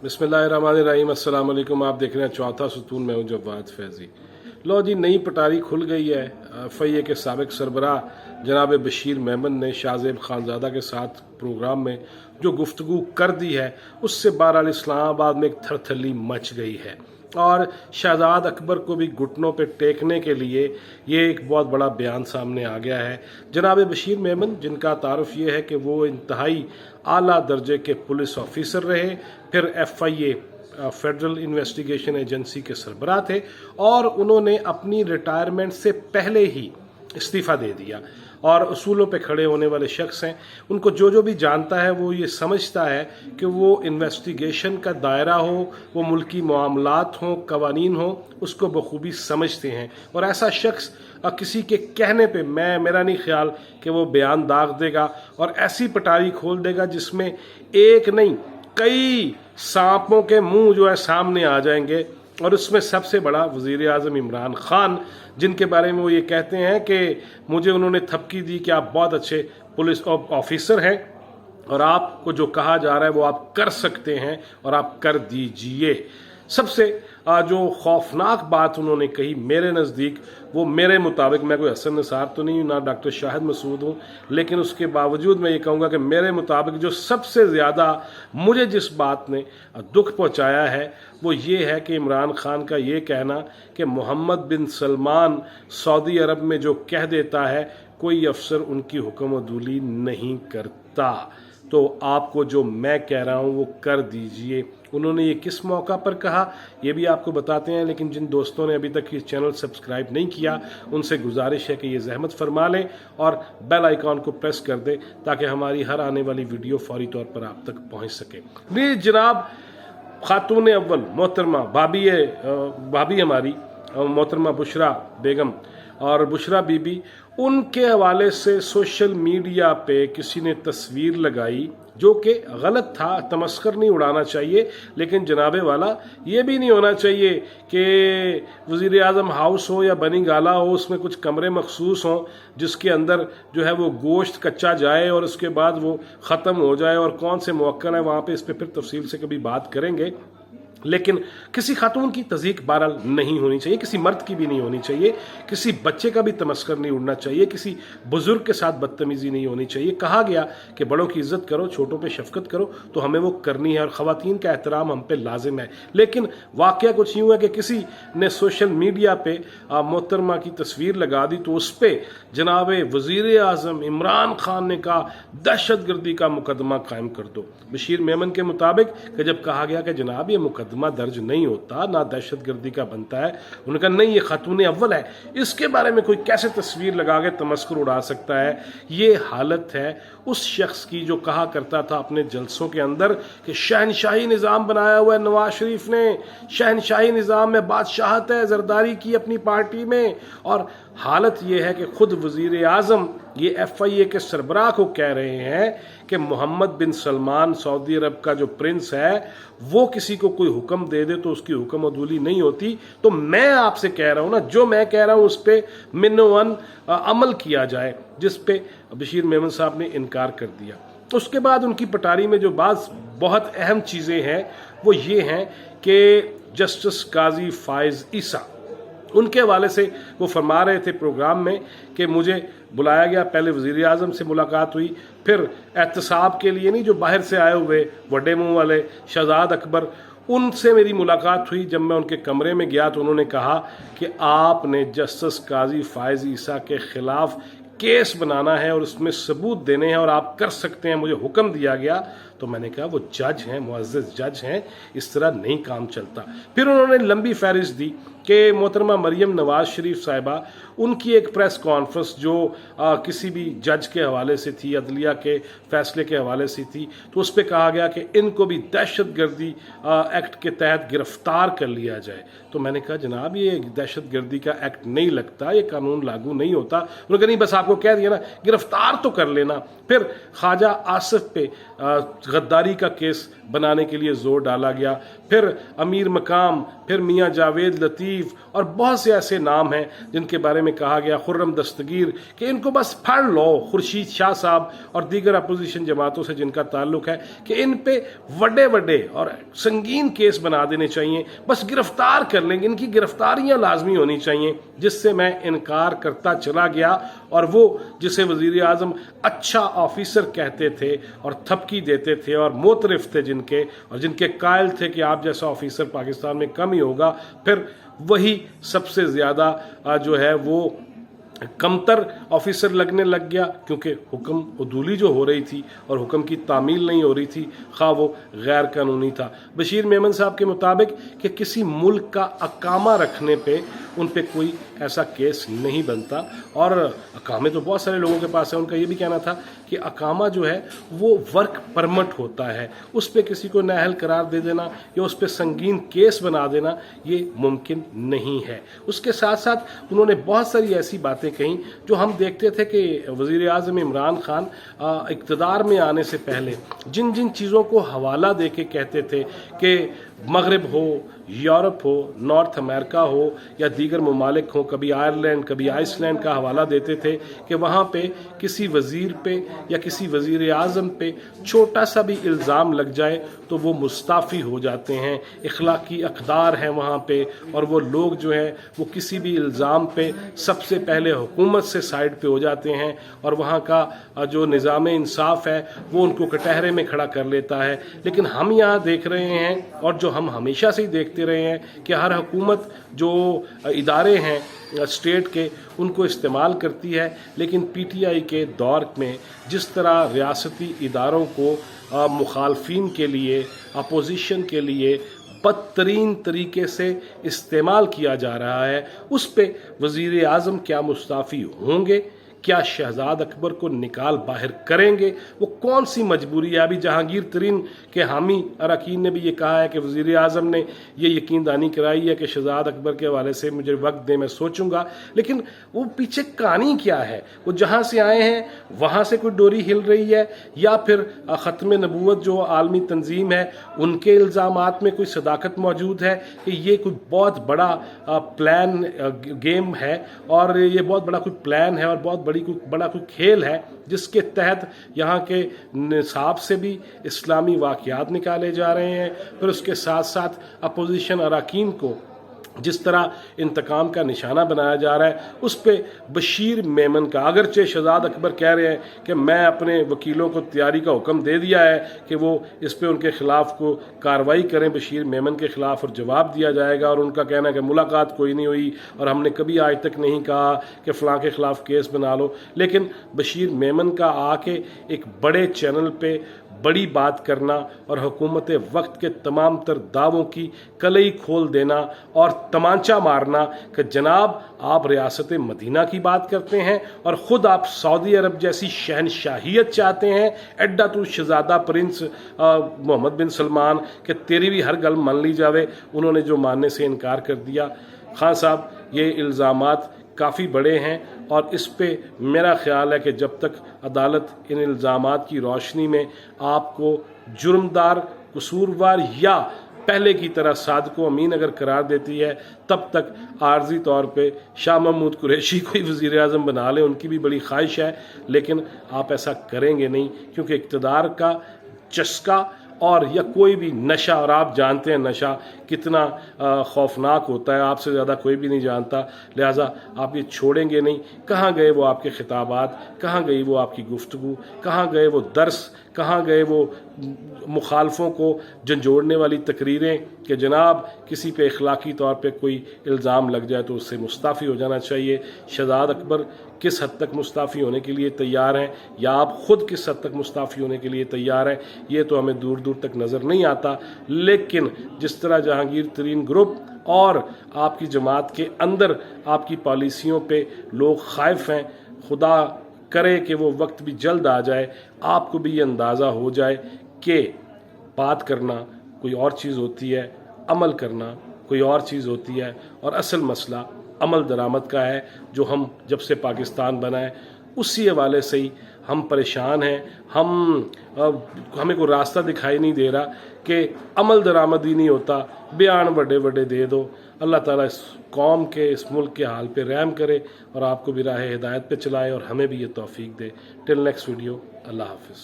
बिस्मिल्लाहिर्रहमानिर्रहीम। अस्सलाम वालेकुम। आप देख रहे हैं चौथा सुतून। मैं हूं जवाद फैजी। लो जी, नई पटारी खुल गई है। FIA के साबिक सरबराह जनाब बशीर मेमन ने शाहजेब खानजादा के साथ प्रोग्राम में जो गुफ्तगू कर दी है, उससे बहरहाल इस्लामाबाद में एक थरथली मच गई है और शहजाद अकबर को भी घुटनों पे टेकने के लिए ये एक बहुत बड़ा बयान सामने आ गया है। जनाब बशीर मेमन, जिनका तारुफ ये है कि वो इंतहाई आला दर्जे के पुलिस ऑफिसर रहे, फिर FIA फेडरल इन्वेस्टिगेशन एजेंसी के सरबराह थे और उन्होंने अपनी रिटायरमेंट से पहले ही इस्तीफ़ा दे दिया और उसूलों पे खड़े होने वाले शख्स हैं। उनको जो भी जानता है वो ये समझता है कि वो इन्वेस्टिगेशन का दायरा हो, वो मुल्की मामलात हों, कवानीन हो, उसको बखूबी समझते हैं और ऐसा शख्स किसी के कहने पे मेरा नहीं ख्याल कि वो बयान दाग देगा और ऐसी पटारी खोल देगा जिसमें एक नहीं कई सांपों के मुंह जो है सामने आ जाएंगे। और उसमें सबसे बड़ा वज़ीर आज़म इमरान खान, जिनके बारे में वो ये कहते हैं कि मुझे उन्होंने थपकी दी कि आप बहुत अच्छे पुलिस ऑफिसर हैं और आपको जो कहा जा रहा है वो आप कर सकते हैं और आप कर दीजिए। सबसे जो खौफनाक बात उन्होंने कही मेरे नज़दीक, वो मेरे मुताबिक, मैं कोई हसन निसार तो नहीं हूँ, ना डॉक्टर शाहिद मसूद हूँ, लेकिन उसके बावजूद मैं ये कहूँगा कि मेरे मुताबिक जो सबसे ज़्यादा मुझे जिस बात ने दुख पहुँचाया है वो ये है कि इमरान खान का ये कहना कि मोहम्मद बिन सलमान सऊदी अरब में जो कह देता है कोई अफसर उनकी हुक्मदूली नहीं करता, तो आपको जो मैं कह रहा हूँ वो कर दीजिए। उन्होंने ये किस मौका पर कहा ये भी आपको बताते हैं, लेकिन जिन दोस्तों ने अभी तक ये चैनल सब्सक्राइब नहीं किया उनसे गुजारिश है कि ये जहमत फरमा लें और बेल आइकॉन को प्रेस कर दें ताकि हमारी हर आने वाली वीडियो फौरी तौर पर आप तक पहुँच सके। नहीं जनाब, खातून अव्वल मोहतरमा भाभी हमारी मोहतरमा बुशरा बेगम और बुशरा बीबी, उनके हवाले से सोशल मीडिया पे किसी ने तस्वीर लगाई जो कि गलत था। तमस्कर नहीं उड़ाना चाहिए, लेकिन जनाबे वाला ये भी नहीं होना चाहिए कि वज़ीर आज़म हाउस हो या बनी गाला हो, उसमें कुछ कमरे मखसूस हों जिसके अंदर जो है वो गोश्त कच्चा जाए और उसके बाद वो ख़त्म हो जाए और कौन से मौक़िफ़ है वहाँ पे, इस पर फिर तफसील से कभी बात करेंगे। लेकिन किसी खातून की तज़ीक बहरहाल नहीं होनी चाहिए, किसी मर्द की भी नहीं होनी चाहिए, किसी बच्चे का भी तमस्कर नहीं उड़ना चाहिए, किसी बुजुर्ग के साथ बदतमीजी नहीं होनी चाहिए। कहा गया कि बड़ों की इज्जत करो, छोटों पे शफकत करो, तो हमें वो करनी है और ख़वातीन का एहतराम हम पे लाजिम है। लेकिन वाक़या कुछ यूँ है कि किसी ने सोशल मीडिया पे मोहतरमा की तस्वीर लगा दी तो उस पर जनाब वज़ीर आज़म इमरान खान ने कहा दहशत गर्दी का मुकदमा कायम कर दो। बशीर मेमन के मुताबिक कि जब कहा गया कि जनाब ये मुकदमा दर्ज नहीं होता, ना दहशत गर्दी का बनता है, उन्होंने कहा नहीं ये खातून अव्वल है, इसके बारे में कोई कैसे तस्वीर लगा के तमस्कुर उड़ा सकता है। ये हालत है उस शख्स की जो कहा करता था अपने जलसों के अंदर कि शहनशाही निज़ाम बनाया हुआ है नवाज शरीफ ने, शहनशाही निज़ाम में बादशाहत है जरदारी की अपनी पार्टी में। और हालत ये है कि खुद वज़ीर आज़म ये FIA के सरबराह को कह रहे हैं कि मोहम्मद बिन सलमान सऊदी अरब का जो प्रिंस है वो किसी को कोई हुक्म दे दे तो उसकी हुक्मदूली नहीं होती। तो मैं आपसे कह रहा हूँ ना, जो मैं कह रहा हूँ उस पर मिनोवन अमल किया जाए, जिस पे बशीर मेमन साहब ने इनकार कर दिया। उसके बाद उनकी पटारी में जो बहुत अहम चीज़ें हैं वो ये हैं कि जस्टिस काजी फाइज ईसा, उनके हवाले से वो फरमा रहे थे प्रोग्राम में कि मुझे बुलाया गया, पहले वज़ीर आज़म से मुलाकात हुई, फिर एहतसाब के लिए नहीं जो बाहर से आए हुए वड्डे मुँह वाले शहजाद अकबर, उनसे मेरी मुलाकात हुई। जब मैं उनके कमरे में गया तो उन्होंने कहा कि आपने जस्टिस काजी फाइज ईसा के ख़िलाफ़ केस बनाना है और उसमें सबूत देने हैं और आप कर सकते हैं, मुझे हुक्म दिया गया। तो मैंने कहा वो जज हैं, मुअज़्ज़ज़ जज हैं, इस तरह नहीं काम चलता। फिर उन्होंने लंबी फहरिस्त दी कि मोहतरमा मरियम नवाज शरीफ साहिबा, उनकी एक प्रेस कॉन्फ्रेंस जो किसी भी जज के हवाले से थी, अदलिया के फैसले के हवाले से थी, तो उस पर कहा गया कि इनको भी दहशत गर्दी एक्ट के तहत गिरफ्तार कर लिया जाए। तो मैंने कहा जनाब ये दहशत गर्दी का एक्ट नहीं लगता, ये कानून लागू नहीं होता। उन्होंने कहा नहीं बस आपको कह दिया ना, गिरफ्तार तो कर लेना। फिर ख्वाजा आसिफ पे गद्दारी का केस बनाने के लिए जोर डाला गया। फिर अमीर मकाम, फिर मियाँ जावेद लतीफ़ और बहुत से ऐसे नाम हैं जिनके बारे में कहा गया, खुर्रम दस्तगीर, कि इनको बस फड़ लो, खुर्शीद शाह साहब और दीगर अपोजिशन जमातों से जिनका ताल्लुक है, कि इन पे बड़े बड़े और संगीन केस बना देने चाहिए, बस गिरफ्तार कर लेंगे, इनकी गिरफ्तारियां लाजमी होनी चाहिए। जिससे मैं इनकार करता चला गया और वो जिसे वजीर आजम अच्छा ऑफिसर कहते थे और थपकी देते थे और मोतरफ थे जिनके, और जिनके कायल थे कि आप जैसा ऑफिसर पाकिस्तान में कम ही होगा, फिर वही सबसे ज़्यादा जो है वो कमतर ऑफिसर लगने लग गया, क्योंकि हुक्म उदूली जो हो रही थी और हुक्म की तामील नहीं हो रही थी, खा वो गैर कानूनी था। बशीर मेमन साहब के मुताबिक कि किसी मुल्क का अकामा रखने पे उन पे कोई ऐसा केस नहीं बनता, और अकामे तो बहुत सारे लोगों के पास है। उनका ये भी कहना था कि अकामा जो है वो वर्क परमिट होता है, उस पर किसी को नाअहल करार दे देना या उस पर संगीन केस बना देना ये मुमकिन नहीं है। उसके साथ साथ उन्होंने बहुत सारी ऐसी बातें कहीं जो हम देखते थे कि वज़ीर आज़म इमरान खान इक़्तिदार में आने से पहले जिन जिन चीज़ों को हवाला दे के कहते थे कि मगरब हो, यूरोप हो, नॉर्थ अमेरिका हो या दीगर ममालिक हो, कभी आयरलैंड कभी आइसलैंड का हवाला देते थे कि वहाँ पे किसी वज़ीर पे या किसी वज़ीर आज़म पे छोटा सा भी इल्ज़ाम लग जाए तो वो मुस्ताफ़ी हो जाते हैं, इखलाकी अक़दार हैं वहाँ पे, और वो लोग जो हैं वो किसी भी इल्ज़ाम पे सबसे पहले हुकूमत से साइड पे हो जाते हैं, और वहाँ का जो निज़ाम इंसाफ है वो उनको कटहरे में खड़ा कर लेता है। लेकिन हम यहाँ देख रहे हैं, और जो हम हमेशा से ही देखते रहे हैं, कि हर हुकूमत जो इदारे हैं स्टेट के उनको इस्तेमाल करती है, लेकिन पीटीआई के दौर में जिस तरह रियासती इदारों को मुखालफिन के लिए, अपोजिशन के लिए बदतरीन तरीके से इस्तेमाल किया जा रहा है, उस पे वज़ीर आज़म क्या मुस्ताफ़ी होंगे, क्या शहजाद अकबर को निकाल बाहर करेंगे, वो कौन सी मजबूरी है। अभी जहांगीर तरीन के हामी अरकान ने भी ये कहा है कि वज़ीर आज़म ने ये यकीन दहानी कराई है कि शहजाद अकबर के हवाले से मुझे वक्त दे, मैं सोचूंगा। लेकिन वो पीछे कहानी क्या है, वो जहाँ से आए हैं वहाँ से कोई डोरी हिल रही है, या फिर ख़त्म नबूवत जो आलमी तंजीम है उनके इल्ज़ामात में कोई सदाकत मौजूद है कि ये कोई बहुत बड़ा प्लान गेम है, और ये बहुत बड़ा कोई प्लान है और बहुत बड़ा कोई खेल है जिसके तहत यहाँ के निसाब से भी इस्लामी वाक़यात निकाले जा रहे हैं। फिर उसके साथ साथ अपोजिशन अरकान को जिस तरह इंतकाम का निशाना बनाया जा रहा है, उस पे बशीर मेमन का, अगरचे शहजाद अकबर कह रहे हैं कि मैं अपने वकीलों को तैयारी का हुक्म दे दिया है कि वो इस पे उनके खिलाफ को कार्रवाई करें, बशीर मेमन के खिलाफ, और जवाब दिया जाएगा। और उनका कहना है कि मुलाकात कोई नहीं हुई और हमने कभी आज तक नहीं कहा कि फ़लाँ के खिलाफ केस बना लो। लेकिन बशीर मेमन का आके एक बड़े चैनल पे बड़ी बात करना और हुकूमत वक्त के तमाम तर दावों की कलई खोल देना और तमांचा मारना कि जनाब आप रियासत मदीना की बात करते हैं और ख़ुद आप सऊदी अरब जैसी शहनशाहियत चाहते हैं, एड्डा तू शहजादा प्रिंस मोहम्मद बिन सलमान, कि तेरी भी हर गल मान ली जावे। उन्होंने जो मानने से इनकार कर दिया। खान साहब ये इल्ज़ामात काफ़ी बड़े हैं, और इस पे मेरा ख्याल है कि जब तक अदालत इन इल्ज़ामात की रोशनी में आपको जुर्मदार, कसूरवार या पहले की तरह सादको अमीन अगर करार देती है, तब तक आर्जी तौर पे शाह महमूद कुरैशी को ही वज़ीर आज़म बना लें, उनकी भी बड़ी ख्वाहिश है। लेकिन आप ऐसा करेंगे नहीं, क्योंकि इक़्तिदार का चस्का और या कोई भी नशा, और आप जानते हैं नशा कितना खौफनाक होता है, आपसे ज़्यादा कोई भी नहीं जानता, लिहाजा आप ये छोड़ेंगे नहीं। कहाँ गए वो आपके खिताबात, कहाँ गई वो आपकी गुफ्तगू, कहाँ गए वो दर्स, कहाँ गए वो मुखालफों को झंझोड़ने वाली तकरीरें कि जनाब किसी पे इखलाकी तौर पे कोई इल्ज़ाम लग जाए तो उससे मुस्ताफ़ी हो जाना चाहिए। शहजाद अकबर किस हद तक मुस्ताफ़ी होने के लिए तैयार हैं, या आप ख़ुद किस हद तक मुस्ताफ़ी होने के लिए तैयार हैं, ये तो हमें दूर दूर तक नज़र नहीं आता। लेकिन जिस तरह जहांगीर तरीन ग्रुप और आपकी जमात के अंदर आपकी पॉलिसियों पे लोग खाइफ हैं, खुदा करे कि वो वक्त भी जल्द आ जाए, आपको भी ये अंदाज़ा हो जाए कि बात करना कोई और चीज़ होती है, अमल करना कोई और चीज़ होती है, और असल मसला अमल दरामद का है, जो हम जब से पाकिस्तान बना है اسی حوالے سے ہی ہم پریشان ہیں. ہمیں کوئی راستہ دکھائی نہیں دے رہا کہ عمل درآمد ہی نہیں ہوتا, بیان بڑے بڑے دے دو. اللہ تعالیٰ اس قوم کے, اس ملک کے حال پہ رحم کرے اور آپ کو بھی راہ ہدایت پہ چلائے اور ہمیں بھی یہ توفیق دے. ٹل نیکسٹ ویڈیو, اللہ حافظ.